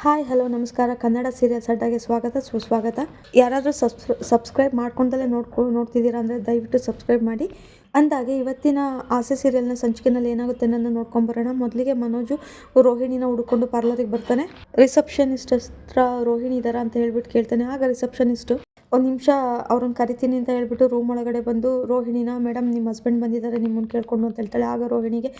Hi hello ನಮಸ್ಕಾರ. Kannada serials ಅಡ್ಡಾಗೆ ಸ್ವಾಗತ ಸುಸ್ವಾಗತ. ಯಾರಾದರೂ ಸಬ್ಸ್ಕ್ರೈಬ್ ಮಾಡ್ಕೊಂಡಲ್ಲೇ ನೋಡ್ತಿದ್ದೀರಾ ಅಂದರೆ ದಯವಿಟ್ಟು ಸಬ್ಸ್ಕ್ರೈಬ್ ಮಾಡಿ. ಅಂದಾಗೆ ಇವತ್ತಿನ ಆಸೆ ಸೀರಿಯಲ್ನ ಸಂಚಿಕೆಯಲ್ಲಿ ಏನಾಗುತ್ತೆ ಅನ್ನೋದನ್ನ ನೋಡ್ಕೊಂಬರೋಣ. ಮೊದಲಿಗೆ ಮನೋಜು ರೋಹಿಣಿನ ಹುಡ್ಕೊಂಡು ಪಾರ್ಲರಿಗೆ ಬರ್ತಾನೆ. ರಿಸೆಪ್ಷನಿಸ್ಟ್ ಹತ್ರ ರೋಹಿಣಿ ಇದ್ದಾರಾ ಅಂತ ಹೇಳ್ಬಿಟ್ಟು ಕೇಳ್ತಾನೆ. ಆಗ ರಿಸೆಪ್ಷನಿಸ್ಟು ಒಂದು ನಿಮಿಷ ಅವ್ರನ್ನ ಕರಿತೀನಿ ಅಂತ ಹೇಳ್ಬಿಟ್ಟು ರೂಮ್ ಒಳಗಡೆ ಬಂದು ರೋಹಿಣಿನ, ಮೇಡಮ್ ನಿಮ್ಮ ಹಸ್ಬೆಂಡ್ ಬಂದಿದ್ದಾರೆ ನಿಮ್ಮನ್ನು ಕೇಳ್ಕೊಂಡು ಅಂತ ಹೇಳ್ತಾಳೆ. ಆಗ ರೋಹಿಣಿಗೆ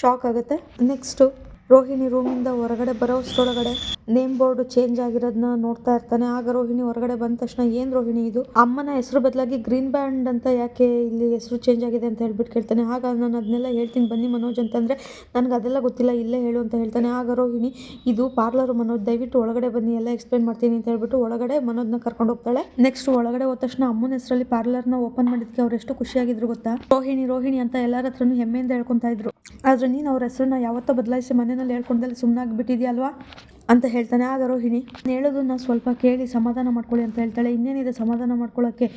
ಶಾಕ್ ಆಗುತ್ತೆ. ನೆಕ್ಸ್ಟು ರೋಹಿಣಿ ರೂಮಿಂದ ಹೊರಗಡೆ ಬರೋಷ್ಟರೊಳಗಡೆ ನೇಮ್ ಬೋರ್ಡ್ ಚೇಂಜ್ ಆಗಿರೋದನ್ನ ನೋಡ್ತಾ ಇರ್ತಾನೆ. ಆಗ ರೋಹಿಣಿ ಹೊರಗಡೆ ಬಂದ ತಕ್ಷಣ ಏನು ರೋಹಿಣಿ ಇದು, ಅಮ್ಮನ ಹೆಸರು ಬದಲಾಗಿ ಗ್ರೀನ್ ಬ್ಯಾಂಡ್ ಅಂತ ಯಾಕೆ ಇಲ್ಲಿ ಹೆಸರು ಚೇಂಜ್ ಆಗಿದೆ ಅಂತ ಹೇಳ್ಬಿಟ್ಟು ಕೇಳ್ತಾನೆ. ಆಗ ನಾನು ಅದನ್ನೆಲ್ಲ ಹೇಳ್ತೀನಿ ಬನ್ನಿ ಮನೋಜ್ ಅಂತಂದರೆ ನನಗೆ ಅದೆಲ್ಲ ಗೊತ್ತಿಲ್ಲ ಇಲ್ಲೇ ಹೇಳು ಅಂತ ಹೇಳ್ತಾನೆ. ಆಗ ರೋಹಿಣಿ ಇದು ಪಾರ್ಲರು ಮನೋಜ್, ದಯವಿಟ್ಟು ಒಳಗಡೆ ಬನ್ನಿ ಎಲ್ಲ ಎಕ್ಸ್ಪ್ಲೇನ್ ಮಾಡ್ತೀನಿ ಅಂತ ಹೇಳ್ಬಿಟ್ಟು ಒಳಗಡೆ ಮನೋಜ್ನ ಕರ್ಕೊಂಡು ಹೋಗ್ತಾಳೆ. ನೆಕ್ಸ್ಟ್ ಒಳಗಡೆ ಹೋದ ತಕ್ಷಣ ಅಮ್ಮನ ಹೆಸರಲ್ಲಿ ಪಾರ್ಲರ್ನ ಓಪನ್ ಮಾಡಿದ್ಕೆ ಅವ್ರು ಎಷ್ಟು ಖುಷಿಯಾಗಿದ್ರು ಗೊತ್ತಾ. ರೋಹಿಣಿ ಅಂತ ಎಲ್ಲರ ಹತ್ರನೂ ಹೆಮ್ಮೆಯಿಂದ ಹೇಳ್ಕೊತಾ ಇದ್ರು. ಆದ್ರೆ ನೀನು ಅವ್ರ ಹೆಸರನ್ನ ಯಾವತ್ತೋ ಬದಲಾಯಿಸಿ ಮನೆಯಲ್ಲಿ ಹೇಳ್ಕೊಂಡಲ್ಲಿ ಸುಮ್ಮನಾಗ್ಬಿಟ್ಟಿದ್ಯಲ್ವಾ ಅಂತ ಹೇಳ್ತಾನೆ. ಆಗ ರೋಹಿಣಿ ಹೇಳೋದನ್ನ ಸ್ವಲ್ಪ ಕೇಳಿ ಸಮಾಧಾನ ಮಾಡ್ಕೊಳ್ಳಿ ಅಂತ ಹೇಳ್ತಾಳೆ. ಇನ್ನೇನಿದೆ ಸಮಾಧಾನ ಮಾಡ್ಕೊಳ್ಳೋಕ್ಕೆ,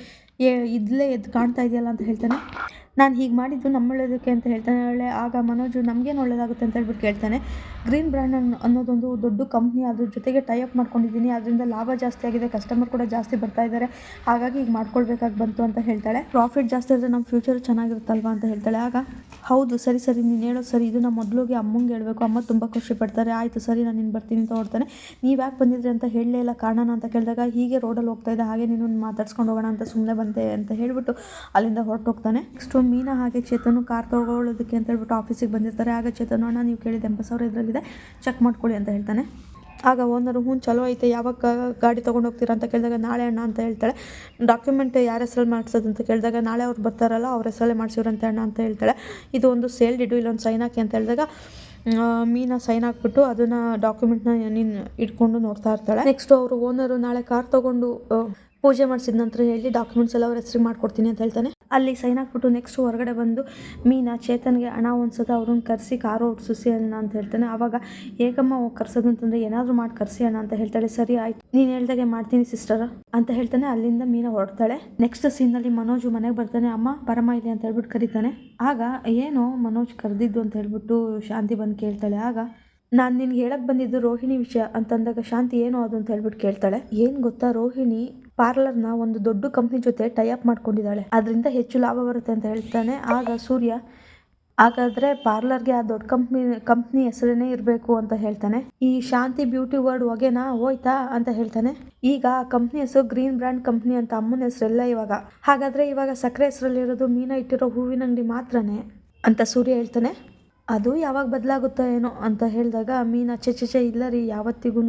ಇದ್ಲೇ ಎದ್ದು ಕಾಣ್ತಾ ಇದೆಯಲ್ಲ ಅಂತ ಹೇಳ್ತಾನೆ. ನಾನು ಹೀಗೆ ಮಾಡಿದ್ದು ನಮ್ಮ ಒಳ್ಳೇದಕ್ಕೆ ಅಂತ ಹೇಳ್ತಾನೆ. ಆಗ ಮನೋಜು ನಮಗೇನು ಒಳ್ಳೇದಾಗುತ್ತೆ ಅಂತ ಹೇಳ್ಬಿಟ್ಟು ಕೇಳ್ತಾನೆ. ಗ್ರೀನ್ ಬ್ರ್ಯಾಂಡ್ ಅನ್ನೋದೊಂದು ದೊಡ್ಡ ಕಂಪ್ನಿ, ಅದ್ರ ಜೊತೆಗೆ ಟೈ ಅಪ್ ಮಾಡ್ಕೊಂಡಿದ್ದೀನಿ, ಅದರಿಂದ ಲಾಭ ಜಾಸ್ತಿ ಆಗಿದೆ, ಕಸ್ಟಮರ್ ಕೂಡ ಜಾಸ್ತಿ ಬರ್ತಾ ಇದ್ದಾರೆ, ಹಾಗಾಗಿ ಈಗ ಮಾಡ್ಕೊಳ್ಬೇಕಾಗಿ ಬಂತು ಅಂತ ಹೇಳ್ತಾಳೆ. ಪ್ರಾಫಿಟ್ ಜಾಸ್ತಿ ಆದರೆ ನಮ್ಮ ಫ್ಯೂಚರ್ ಚೆನ್ನಾಗಿರುತ್ತಲ್ವಾ ಅಂತ ಹೇಳ್ತಾಳೆ. ಆಗ ಹೌದು ಸರಿ ನೀನು ಹೇಳೋದು ಸರಿ, ಇದು ನಮ್ಮ ಮೊದಲಿಗೆ ಅಮ್ಮಂಗೆ ಹೇಳಬೇಕು, ಅಮ್ಮ ತುಂಬ ಖುಷಿ ಪಡ್ತಾರೆ, ಆಯಿತು ಸರಿ ನಾನು ಇನ್ನು ಬರ್ತೀನಿ ಅಂತ ಹೊಡ್ತಾನೆ. ನೀವು ಯಾಕೆ ಬಂದಿದ್ರಿ ಅಂತ ಹೇಳಲೇ ಇಲ್ಲ ಕಾರಣನ ಅಂತ ಕೇಳಿದಾಗ, ಹೀಗೆ ರೋಡಲ್ಲಿ ಹೋಗ್ತಾ ಇದ್ದೆ, ಹಾಗೆ ನೀನು ಮಾತಾಡ್ಸ್ಕೊಂಡು ಹೋಗೋಣ ಅಂತ ಸುಮ್ಮನೆ ಬಂದೆ ಅಂತ ಹೇಳ್ಬಿಟ್ಟು ಅಲ್ಲಿಂದ ಹೊರಟೋಗ್ತಾನೆ. ನೆಕ್ಸ್ಟು ಮೀನಾ ಹಾಗೆ ಚೇತನು ಕಾರ್ ತೊಗೊಳ್ಳೋದಕ್ಕೆ ಅಂತ ಹೇಳ್ಬಿಟ್ಟು ಆಫೀಸಿಗೆ ಬಂದಿರ್ತಾರೆ. ಆಗ ಚೇತನು, ಅಣ್ಣ ನೀವು ಕೇಳಿದ 80,000 ಇದರಲ್ಲಿದೆ, ಚೆಕ್ ಮಾಡ್ಕೊಳ್ಳಿ ಅಂತ ಹೇಳ್ತಾನೆ. ಆಗ ಓನರು ಹ್ಞೂ ಚಲೋ ಐತೆ, ಯಾವಾಗ ಗಾಡಿ ತೊಗೊಂಡು ಹೋಗ್ತೀರಾ ಅಂತ ಕೇಳಿದಾಗ ನಾಳೆ ಅಣ್ಣ ಅಂತ ಹೇಳ್ತಾಳೆ. ಡಾಕ್ಯುಮೆಂಟ್ ಯಾರ ಹೆಸರಲ್ಲಿ ಮಾಡಿಸೋದು ಅಂತ ಕೇಳಿದಾಗ ನಾಳೆ ಅವ್ರು ಬರ್ತಾರಲ್ಲ ಅವ್ರ ಹೆಸರಲ್ಲೇ ಮಾಡಿಸಿವ್ರಂತೆ ಅಣ್ಣ ಅಂತ ಹೇಳ್ತಾಳೆ. ಇದು ಒಂದು ಸೇಲ್ ಇಡು, ಇಲ್ಲೊಂದು ಸೈನ್ ಹಾಕಿ ಅಂತ ಹೇಳಿದಾಗ ಮೀನಾ ಸೈನ್ ಹಾಕ್ಬಿಟ್ಟು ಅದನ್ನು ಡಾಕ್ಯುಮೆಂಟ್ನ ನೀನು ಇಟ್ಕೊಂಡು ನೋಡ್ತಾ ಇರ್ತಾಳೆ. ನೆಕ್ಸ್ಟ್ ಅವರು ಓನರು ನಾಳೆ ಕಾರ್ ತೊಗೊಂಡು ಪೂಜೆ ಮಾಡಿಸಿದ ನಂತರ ಹೇಳಿ ಡಾಕ್ಯುಮೆಂಟ್ಸ್ ಎಲ್ಲ ಅವ್ರ ಹೆಸರಿಗೆ ಮಾಡ್ಕೊಡ್ತೀನಿ ಅಂತ ಹೇಳ್ತಾನೆ. ಅಲ್ಲಿ ಸೈನ್ ಹಾಕ್ಬಿಟ್ಟು ನೆಕ್ಸ್ಟ್ ಹೊರಗಡೆ ಬಂದು ಮೀನಾ ಚೇತನ್ಗೆ ಹಣ ಒಂದ್ಸತ ಅವ್ರನ್ನ ಕರೆಸಿ ಕಾರು ಓಡಿಸಿ ಅಣ್ಣ ಅಂತ ಹೇಳ್ತಾನೆ. ಆವಾಗ ಹೇಗಮ್ಮ ಕರ್ಸೋದು ಅಂತಂದರೆ ಏನಾದರೂ ಮಾಡಿ ಕರೆಸಿ ಅಣ್ಣ ಅಂತ ಹೇಳ್ತಾಳೆ. ಸರಿ ಆಯ್ತು ನೀನು ಹೇಳ್ದಾಗೆ ಮಾಡ್ತೀನಿ ಸಿಸ್ಟರ್ ಅಂತ ಹೇಳ್ತಾನೆ. ಅಲ್ಲಿಂದ ಮೀನಾ ಹೊರಡ್ತಾಳೆ. ನೆಕ್ಸ್ಟ್ ಸೀನಲ್ಲಿ ಮನೋಜು ಮನೆಗೆ ಬರ್ತಾನೆ. ಅಮ್ಮ ಪರಮ ಇಲ್ಲಿ ಅಂತ ಹೇಳ್ಬಿಟ್ಟು ಕರೀತಾನೆ. ಆಗ ಏನೋ ಮನೋಜ್ ಕರೆದಿದ್ದು ಅಂತ ಹೇಳ್ಬಿಟ್ಟು ಶಾಂತಿ ಬಂದು ಕೇಳ್ತಾಳೆ. ಆಗ ನಾನು ನಿನ್ಗೆ ಹೇಳಕ್ಕೆ ಬಂದಿದ್ದು ರೋಹಿಣಿ ವಿಷಯ ಅಂತಂದಾಗ ಶಾಂತಿ ಏನು ಅದು ಅಂತ ಹೇಳ್ಬಿಟ್ಟು ಕೇಳ್ತಾಳೆ. ಏನು ಗೊತ್ತಾ, ರೋಹಿಣಿ ಪಾರ್ಲರ್ನ ಒಂದು ದೊಡ್ಡ ಕಂಪ್ನಿ ಜೊತೆ ಟೈ ಅಪ್ ಮಾಡ್ಕೊಂಡಿದ್ದಾಳೆ, ಅದರಿಂದ ಹೆಚ್ಚು ಲಾಭ ಬರುತ್ತೆ ಅಂತ ಹೇಳ್ತಾನೆ. ಆಗ ಸೂರ್ಯ ಹಾಗಾದರೆ ಪಾರ್ಲರ್ಗೆ ಆ ದೊಡ್ಡ ಕಂಪ್ನಿ ಹೆಸರೇ ಇರಬೇಕು ಅಂತ ಹೇಳ್ತಾನೆ. ಈ ಶಾಂತಿ ಬ್ಯೂಟಿ ವರ್ಡ್ ಹೊಗೆನಾ ಹೋಯ್ತಾ ಅಂತ ಹೇಳ್ತಾನೆ. ಈಗ ಆ ಕಂಪ್ನಿ ಹೆಸರು ಗ್ರೀನ್ ಬ್ರ್ಯಾಂಡ್ ಕಂಪ್ನಿ ಅಂತ ಅಮ್ಮನ ಹೆಸರೆಲ್ಲ ಇವಾಗ. ಹಾಗಾದರೆ ಇವಾಗ ಸಕ್ಕರೆ ಹೆಸರಲ್ಲಿರೋದು ಮೀನಾ ಇಟ್ಟಿರೋ ಹೂವಿನ ಅಂಗಡಿ ಮಾತ್ರನೇ ಅಂತ ಸೂರ್ಯ ಹೇಳ್ತಾನೆ. ಅದು ಯಾವಾಗ ಬದಲಾಗುತ್ತೋ ಏನೋ ಅಂತ ಹೇಳಿದಾಗ ಮೀನಾ ಚೆ ಇಲ್ಲ ರೀ, ಯಾವತ್ತಿಗೂ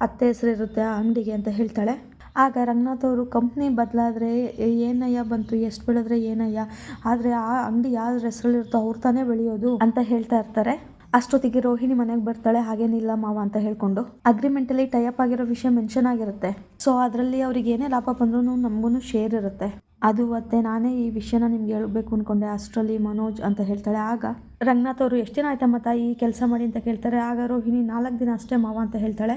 ಅತ್ತೆ ಹೆಸರು ಇರುತ್ತೆ ಆ ಅಂಗಡಿಗೆ ಅಂತ ಹೇಳ್ತಾಳೆ. ಆಗ ರಂಗನಾಥ್ ಅವರು ಕಂಪ್ನಿ ಬದಲಾದರೆ ಏನಯ್ಯ ಬಂತು, ಎಷ್ಟು ಬೆಳೆದ್ರೆ ಏನಯ್ಯ, ಆದರೆ ಆ ಅಂಗಡಿ ಯಾವ ಹೆಸರಲ್ಲಿರುತ್ತೋ ಅವ್ರು ತಾನೇ ಬೆಳೆಯೋದು ಅಂತ ಹೇಳ್ತಾ ಇರ್ತಾರೆ. ಅಷ್ಟೊತ್ತಿಗೆ ರೋಹಿಣಿ ಮನೆಗೆ ಬರ್ತಾಳೆ. ಹಾಗೇನಿಲ್ಲ ಮಾವ ಅಂತ ಹೇಳ್ಕೊಂಡು ಅಗ್ರಿಮೆಂಟಲ್ಲಿ ಟೈ ಅಪ್ ಆಗಿರೋ ವಿಷಯ ಮೆನ್ಷನ್ ಆಗಿರುತ್ತೆ. ಸೊ ಅದರಲ್ಲಿ ಅವ್ರಿಗೆ ಏನೇ ಲಾಭ ಬಂದ್ರೂ ನಮಗೂ ಶೇರ್ ಇರುತ್ತೆ. ಅದು ಮತ್ತೆ ನಾನೇ ಈ ವಿಷಯನ ನಿಮ್ಗೆ ಹೇಳ್ಬೇಕು ಅಂದ್ಕೊಂಡೆ, ಅಷ್ಟರಲ್ಲಿ ಮನೋಜ್ ಅಂತ ಹೇಳ್ತಾಳೆ. ಆಗ ರಂಗನಾಥ್ ಅವರು ಎಷ್ಟು ದಿನ ಆಯ್ತಮ್ಮ ತಾಯಿ ಈ ಕೆಲಸ ಮಾಡಿ ಅಂತ ಕೇಳ್ತಾರೆ. ಆಗ ರೋಹಿಣಿ 4 ದಿನ ಅಷ್ಟೇ ಮಾವ ಅಂತ ಹೇಳ್ತಾಳೆ.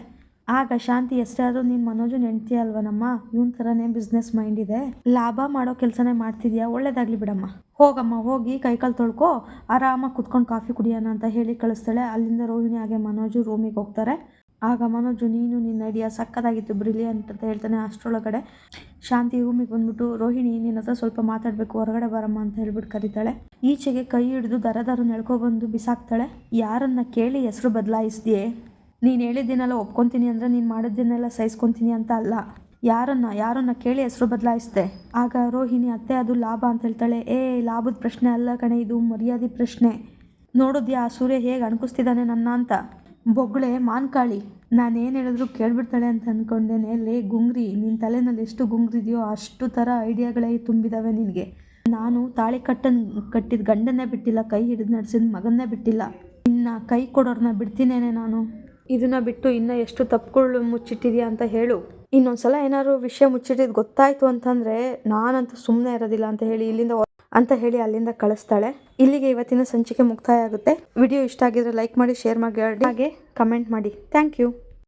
ಆಗ ಶಾಂತಿ ಎಷ್ಟೇ ಆದರೂ ನೀನು ಮನೋಜನ್ ಹೆಂಡ್ತಿ ಅಲ್ವನಮ್ಮ, ಇವನ್ ಥರನೇ ಬಿಸ್ನೆಸ್ ಮೈಂಡ್ ಇದೆ, ಲಾಭ ಮಾಡೋ ಕೆಲಸನೇ ಮಾಡ್ತಿದ್ಯಾ, ಒಳ್ಳೇದಾಗಲಿ ಬಿಡಮ್ಮ, ಹೋಗಮ್ಮ ಹೋಗಿ ಕೈಕಾಲು ತೊಳ್ಕೊ ಆರಾಮಾಗಿ ಕುತ್ಕೊಂಡು ಕಾಫಿ ಕುಡಿಯೋಣ ಅಂತ ಹೇಳಿ ಕಳಿಸ್ತಾಳೆ. ಅಲ್ಲಿಂದ ರೋಹಿಣಿ ಹಾಗೆ ಮನೋಜು ರೂಮಿಗೆ ಹೋಗ್ತಾರೆ. ಆಗ ಮನೋಜು ನೀನು ನಿನ್ನ ಐಡಿಯಾ ಸಕ್ಕತ್ತಾಗಿತ್ತು, ಬ್ರಿಲಿಯಂಟ್ ಅಂತ ಹೇಳ್ತಾನೆ. ಅಷ್ಟರೊಳಗಡೆ ಶಾಂತಿ ರೂಮಿಗೆ ಬಂದ್ಬಿಟ್ಟು ರೋಹಿಣಿ ನಿನ್ನ ಹತ್ರ ಸ್ವಲ್ಪ ಮಾತಾಡಬೇಕು, ಹೊರಗಡೆ ಬರಮ್ಮ ಅಂತ ಹೇಳ್ಬಿಟ್ಟು ಕರೀತಾಳೆ. ಈಚೆಗೆ ಕೈ ಹಿಡಿದು ದರ ನೆಳ್ಕೊಬಂದು ಬಿಸಾಕ್ತಾಳೆ. ಯಾರನ್ನ ಕೇಳಿ ಹೆಸರು ಬದಲಾಯಿಸ್ದಿಯೇ, ನೀನು ಹೇಳಿದ್ದೀನೆಲ್ಲ ಒಪ್ಕೊತೀನಿ ಅಂದರೆ ನೀನು ಮಾಡಿದ್ದನ್ನೆಲ್ಲ ಸಹಿಸ್ಕೊತೀನಿ ಅಂತ ಅಲ್ಲ, ಯಾರನ್ನ ಕೇಳಿ ಹೆಸರು ಬದಲಾಯಿಸ್ದೆ. ಆಗ ರೋಹಿಣಿ ಅತ್ತೆ ಅದು ಲಾಭ ಅಂತ ಹೇಳ್ತಾಳೆ. ಲಾಭದ ಪ್ರಶ್ನೆ ಅಲ್ಲ ಕಣೆ, ಇದು ಮರ್ಯಾದೆ ಪ್ರಶ್ನೆ. ನೋಡಿದ್ಯಾ ಸೂರ್ಯ ಹೇಗೆ ಅಣಕಿಸ್ತಿದ್ದಾನೆ ನನ್ನ ಅಂತ, ಬೊಗಳೆ ಮಾನ್ಕಾಳಿ, ನಾನೇನು ಹೇಳಿದ್ರು ಕೇಳ್ಬಿಡ್ತಾಳೆ ಅಂತ ಅಂದ್ಕೊಂಡೇನೆ. ಲೇ ಗುಂಗ್ರಿ, ನಿನ್ನ ತಲೆನಲ್ಲಿ ಎಷ್ಟು ಗುಂಗ್ರಿದೆಯೋ ಅಷ್ಟು ಥರ ಐಡಿಯಾಗಳೇ ತುಂಬಿದ್ದಾವೆ ನಿನಗೆ. ನಾನು ತಾಳಿ ಕಟ್ಟಿದ ಗಂಡನ್ನೇ ಬಿಟ್ಟಿಲ್ಲ, ಕೈ ಹಿಡಿದು ನಡೆಸಿದ ಮಗನ್ನೇ ಬಿಟ್ಟಿಲ್ಲ, ಇನ್ನು ಕೈ ಕೊಡೋರನ್ನ ಬಿಡ್ತೀನೇನೆ ನಾನು. ಇದನ್ನ ಬಿಟ್ಟು ಇನ್ನೂ ಎಷ್ಟು ತಪ್ಪುಗಳು ಮುಚ್ಚಿಟ್ಟಿದ್ಯಾ ಅಂತ ಹೇಳು. ಇನ್ನೊಂದ್ಸಲ ಏನಾದ್ರು ವಿಷಯ ಮುಚ್ಚಿಟ್ಟಿದ್ದು ಗೊತ್ತಾಯ್ತು ಅಂತಂದರೆ ನಾನಂತೂ ಸುಮ್ಮನೆ ಇರೋದಿಲ್ಲ ಅಂತ ಹೇಳಿ ಅಲ್ಲಿಂದ ಕಳಿಸ್ತಾಳೆ. ಇಲ್ಲಿಗೆ ಇವತ್ತಿನ ಸಂಚಿಕೆ ಮುಕ್ತಾಯ ಆಗುತ್ತೆ. ವಿಡಿಯೋ ಇಷ್ಟ ಆಗಿದ್ರೆ ಲೈಕ್ ಮಾಡಿ, ಶೇರ್ ಮಾಡಿ, ಹಾಗೆ ಕಮೆಂಟ್ ಮಾಡಿ. Thank you.